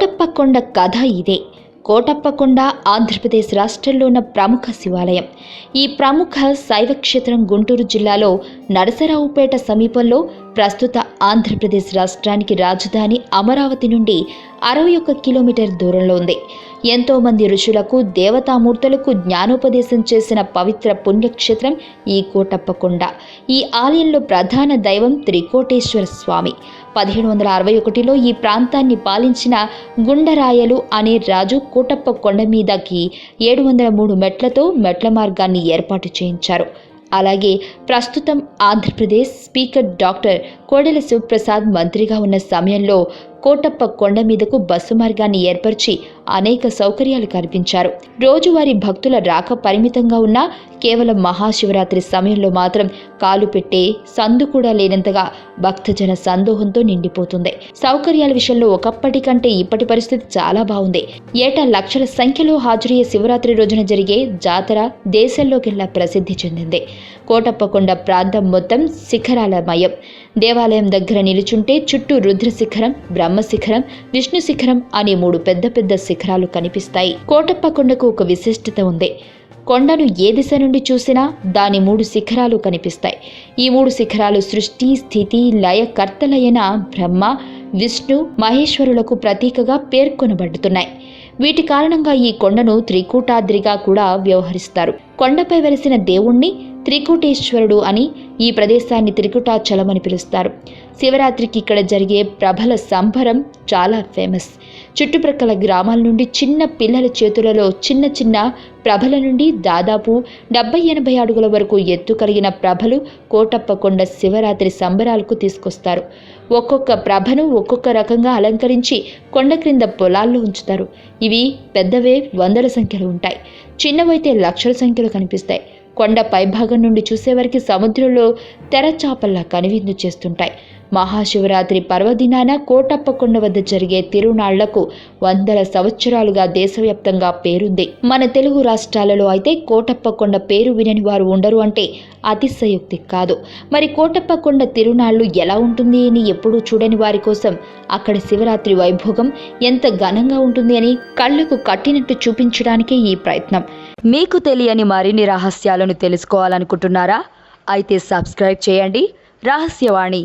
కోటప్పకొండ కథ ఇదే. కోటప్పకొండ ఆంధ్రప్రదేశ్ రాష్ట్రంలో ఉన్న ప్రముఖ శివాలయం. ఈ ప్రముఖ శైవక్షేత్రం గుంటూరు జిల్లాలో నరసరావుపేట సమీపంలో ప్రస్తుత ఆంధ్రప్రదేశ్ రాష్ట్రానికి రాజధాని అమరావతి నుండి 61 కిలోమీటర్ దూరంలో ఉంది. ఎంతోమంది ఋషులకు దేవతామూర్తులకు జ్ఞానోపదేశం చేసిన పవిత్ర పుణ్యక్షేత్రం ఈ కోటప్పకొండ. ఈ ఆలయంలో ప్రధాన దైవం త్రికోటేశ్వర స్వామి. 1761లో ఈ ప్రాంతాన్ని పాలించిన గుండరాయలు అనే రాజు కోటప్పకొండ మీదకి 703 మెట్లతో మెట్ల మార్గాన్ని ఏర్పాటు చేయించారు. అలాగే ప్రస్తుతం ఆంధ్రప్రదేశ్ స్పీకర్ డాక్టర్ కోడెల శివప్రసాద్ మంత్రిగా ఉన్న సమయంలో కోటప్పకొండ మీదకు బస్సు మార్గాన్ని ఏర్పరిచి అనేక సౌకర్యాలు కల్పించారు. రోజువారీ భక్తుల రాక పరిమితంగా ఉన్న కేవలం మహాశివరాత్రి సమయంలో మాత్రం కాలు పెట్టే సందు కూడా లేనంతగా భక్తజన సందోహంతో నిండిపోతుంది. సౌకర్యాల విషయంలో ఒకప్పటి కంటే ఇప్పటి పరిస్థితి చాలా బాగుంది. ఏటా లక్షల సంఖ్యలో హాజరయ్యే శివరాత్రి రోజున జరిగే జాతర దేశంలోకెల్లా ప్రసిద్ధి చెందింది. కోటప్పకొండ ప్రాంతం మొత్తం శిఖరాలమయం. దేవాలయం దగ్గర నిలుచుంటే చుట్టూ రుద్ర శిఖరం, బ్రహ్మ శిఖరం, విష్ణు శిఖరం అనే 3 పెద్ద పెద్ద శిఖరాలు కనిపిస్తాయి. కోటప్పకొండకు ఒక విశిష్టత ఉంది. కొండను ఏ దిశ నుండి చూసినా దాని 3 శిఖరాలు కనిపిస్తాయి. ఈ 3 శిఖరాలు సృష్టి, స్థితి, లయ కర్తలైన బ్రహ్మ, విష్ణు, మహేశ్వరులకు ప్రతీకగా పేర్కొనబడుతున్నాయి. వీటి కారణంగా ఈ కొండను త్రికూటాద్రిగా కూడా వ్యవహరిస్తారు. కొండపై వెలిసిన దేవుణ్ణి త్రికూటేశ్వరుడు అని, ఈ ప్రదేశాన్ని త్రికుటాచలం అని పిలుస్తారు. శివరాత్రికి ఇక్కడ జరిగే ప్రభల సంబరం చాలా ఫేమస్. చుట్టుప్రక్కల గ్రామాల నుండి చిన్న పిల్లల చేతులలో చిన్న చిన్న ప్రభల నుండి దాదాపు 70-80 అడుగుల వరకు ఎత్తు కలిగిన ప్రభలు కోటప్పకొండ శివరాత్రి సంబరాలకు తీసుకొస్తారు. ఒక్కొక్క ప్రభను ఒక్కొక్క రకంగా అలంకరించి కొండ క్రింద పొలాల్లో ఉంచుతారు. ఇవి పెద్దవే వందల సంఖ్యలో ఉంటాయి, చిన్నవైతే లక్షల సంఖ్యలో కనిపిస్తాయి. కొండ పైభాగం నుండి చూసేవారికి సముద్రంలో తెరచాపల్లా కనువిందు చేస్తుంటాయి. మహాశివరాత్రి పర్వదినాన కోటప్పకొండ వద్ద జరిగే తిరునాళ్లకు వందల సంవత్సరాలుగా దేశవ్యాప్తంగా పేరుంది. మన తెలుగు రాష్ట్రాలలో అయితే కోటప్పకొండ పేరు వినని వారు ఉండరు అంటే అతిశయోక్తి కాదు. మరి కోటప్పకొండ తిరునాళ్లు ఎలా ఉంటుంది అని ఎప్పుడూ చూడని వారి కోసం అక్కడ శివరాత్రి వైభోగం ఎంత ఘనంగా ఉంటుంది అని కళ్లకు కట్టినట్టు చూపించడానికే ఈ ప్రయత్నం. మీకు తెలియని మరిన్ని రహస్యాలను తెలుసుకోవాలనుకుంటున్నారా? అయితే సబ్స్క్రైబ్ చేయండి రహస్యవాణి.